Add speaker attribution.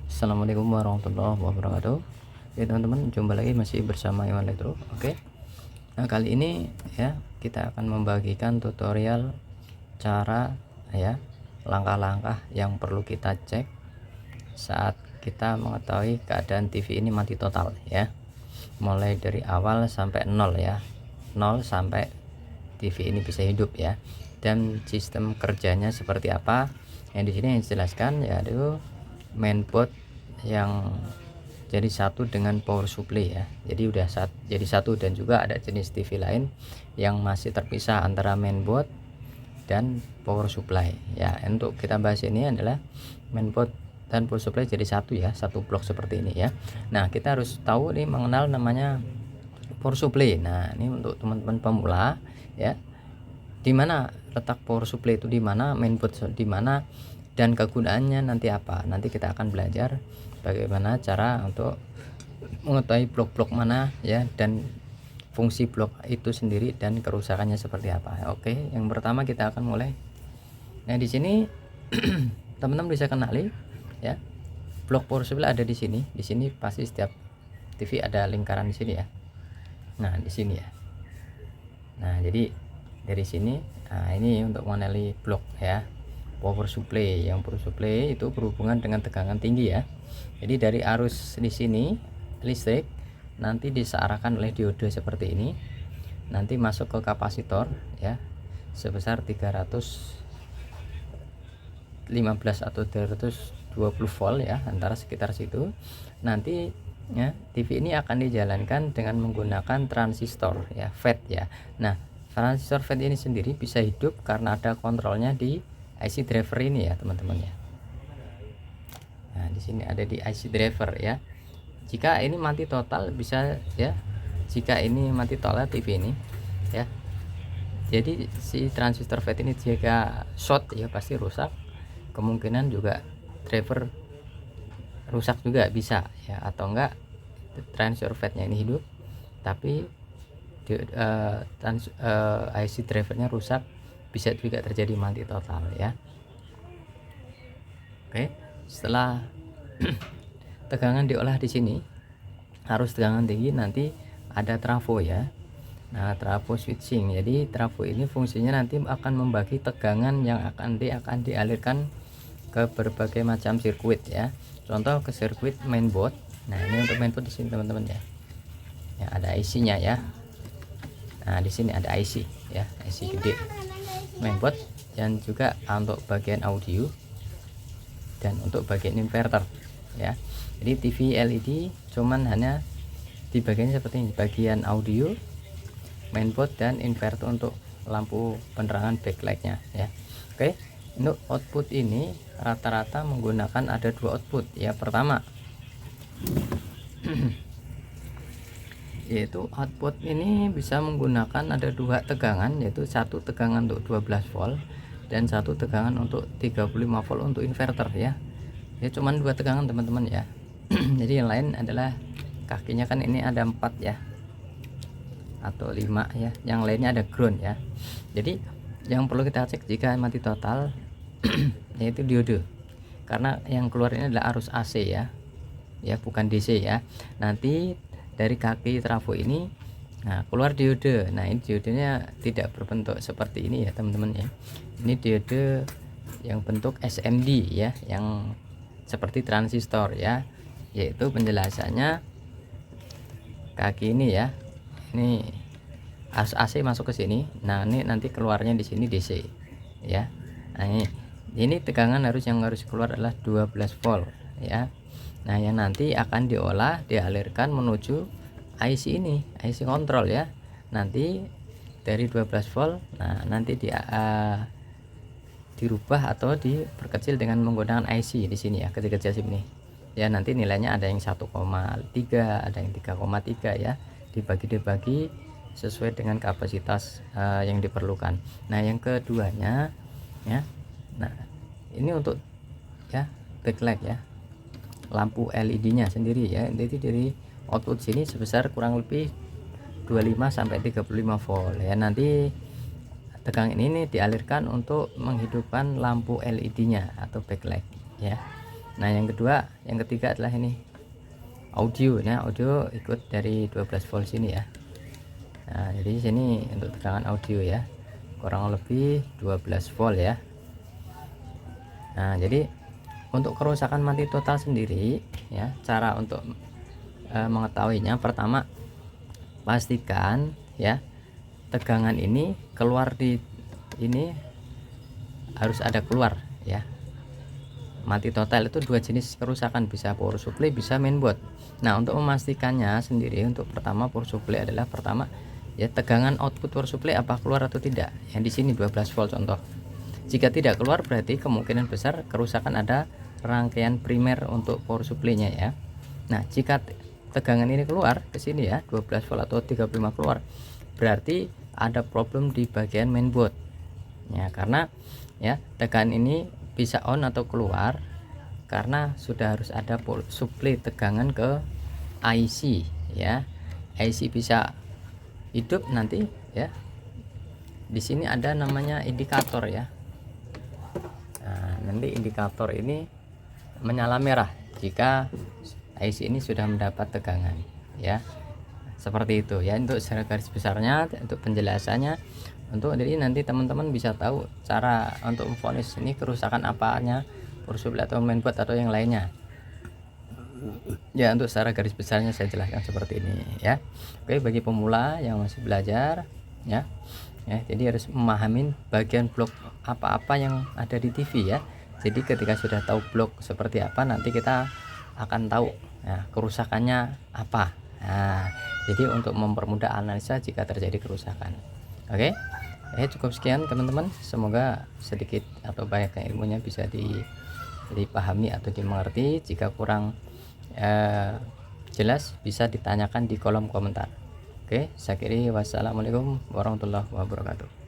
Speaker 1: Assalamualaikum warahmatullahi wabarakatuh. Ya teman-teman, jumpa lagi masih bersama Iwan Elektro. Oke. Nah, kali ini ya kita akan membagikan tutorial cara ya langkah-langkah yang perlu kita cek saat kita mengetahui keadaan TV ini mati total ya. Mulai dari awal sampai 0 ya. 0 sampai TV ini bisa hidup ya. Dan sistem kerjanya seperti apa? Yang di sini yang dijelaskan yaitu mainboard yang jadi satu dengan power supply ya. Jadi udah jadi satu, dan juga ada jenis TV lain yang masih terpisah antara mainboard dan power supply ya. Untuk kita bahas ini adalah mainboard dan power supply jadi satu ya, satu blok seperti ini ya. Nah, kita harus tahu nih mengenal namanya power supply. Nah, ini untuk teman-teman pemula ya, di mana letak power supply itu, di mana mainboard di mana, dan kegunaannya nanti apa. Nanti kita akan belajar bagaimana cara untuk mengetahui blok-blok mana ya, dan fungsi blok itu sendiri dan kerusakannya seperti apa. Oke, yang pertama kita akan mulai. Nah, di sini teman-teman bisa kenali ya, blok power supply ada di sini. Di sini pasti setiap TV ada lingkaran di sini ya. Nah, di sini ya. Nah, jadi dari sini, nah ini untuk mengenali blok ya power supply. Yang power supply itu berhubungan dengan tegangan tinggi ya. Jadi dari arus di sini listrik nanti disearahkan oleh dioda seperti ini, nanti masuk ke kapasitor ya sebesar 315 atau 320 volt ya, antara sekitar situ. Nanti ya TV ini akan dijalankan dengan menggunakan transistor ya, FET ya. Nah, transistor FET ini sendiri bisa hidup karena ada kontrolnya di IC driver ini ya teman-teman ya. Nah, di sini ada di IC driver ya. Jika ini mati total bisa ya, jika ini mati total TV ini ya, jadi si transistor FET ini jika short ya pasti rusak. Kemungkinan juga driver rusak juga bisa ya, atau enggak transistor FET-nya ini hidup tapi IC drivernya rusak, bisa juga terjadi mati total ya. Oke, setelah tegangan diolah di sini harus tegangan tinggi, nanti ada trafo ya. Nah, trafo switching. Jadi trafo ini fungsinya nanti akan membagi tegangan yang akan dialirkan ke berbagai macam sirkuit ya. Contoh ke sirkuit mainboard. Nah, ini untuk mainboard di sini teman-teman ya. Ya, ada IC-nya ya. Nah, di sini ada IC ya, IC gede mainboard, dan juga untuk bagian audio dan untuk bagian inverter ya. Jadi TV LED cuman hanya di bagian seperti ini, bagian audio, mainboard, dan inverter untuk lampu penerangan backlightnya ya. Oke, untuk output ini rata-rata menggunakan ada dua output ya. Pertama yaitu output ini bisa menggunakan ada dua tegangan, yaitu satu tegangan untuk 12 volt dan satu tegangan untuk 35 volt untuk inverter ya. Ya cuman dua tegangan teman-teman ya. Jadi yang lain adalah kakinya kan ini ada 4 ya atau 5 ya, yang lainnya ada ground ya. Jadi yang perlu kita cek jika mati total yaitu diode, karena yang keluar ini adalah arus AC ya, bukan DC ya. Nanti dari kaki trafo ini nah keluar diode. Nah, ini diodenya tidak berbentuk seperti ini ya teman-teman ya. Ini diode yang bentuk SMD ya, yang seperti transistor ya, yaitu penjelasannya kaki ini ya. Ini arus AC masuk ke sini. Nah, ini nanti keluarnya di sini DC ya. Nah, ini tegangan yang harus keluar adalah 12 volt ya. Nah, yang nanti akan diolah, dialirkan menuju IC ini, IC kontrol ya. Nanti dari 12 volt, nah nanti dirubah atau diperkecil dengan menggunakan IC di sini ya, kecil-kecil sini ya. Nanti nilainya ada yang 1,3, ada yang 3,3 ya, dibagi sesuai dengan kapasitas yang diperlukan. Nah, yang keduanya ya, nah ini untuk ya backlight ya, lampu LED-nya sendiri ya. Jadi dari output sini sebesar kurang lebih 25 sampai 35 volt ya. Nanti tegangan ini dialirkan untuk menghidupkan lampu LED-nya atau backlight ya. Nah, yang ketiga adalah ini audio. Nah, audio ikut dari 12 volt sini ya. Nah, jadi sini untuk tegangan audio ya, kurang lebih 12 volt ya. Nah, jadi untuk kerusakan mati total sendiri ya, cara untuk mengetahuinya, pertama pastikan ya tegangan ini keluar ini harus ada keluar ya. Mati total itu dua jenis kerusakan, bisa power supply, bisa mainboard. Nah, untuk memastikannya sendiri, untuk pertama power supply adalah pertama ya, tegangan output power supply apa keluar atau tidak. Yang di sini 12 volt contoh. Jika tidak keluar berarti kemungkinan besar kerusakan ada rangkaian primer untuk power supply-nya ya. Nah, jika tegangan ini keluar ke sini ya, 12 volt atau 35 keluar, berarti ada problem di bagian mainboard. Ya, karena ya tegangan ini bisa on atau keluar karena sudah harus ada supply tegangan ke IC ya. IC bisa hidup nanti ya. Di sini ada namanya indikator ya. Nah, nanti indikator ini menyala merah jika IC ini sudah mendapat tegangan ya, seperti itu ya. Untuk secara garis besarnya, untuk penjelasannya, jadi nanti teman-teman bisa tahu cara untuk memvonis ini kerusakan apanya, power supply atau mainboard atau yang lainnya ya. Untuk secara garis besarnya saya jelaskan seperti ini ya. Oke, bagi pemula yang masih belajar ya, jadi harus memahami bagian blok apa-apa yang ada di TV ya. Jadi ketika sudah tahu blok seperti apa, nanti kita akan tahu ya, kerusakannya apa. Nah, jadi untuk mempermudah analisa jika terjadi kerusakan. Oke, cukup sekian teman-teman. Semoga sedikit atau banyak ilmunya bisa dipahami atau dimengerti. Jika kurang jelas bisa ditanyakan di kolom komentar. Oke, saya akhiri. Wassalamualaikum warahmatullahi wabarakatuh.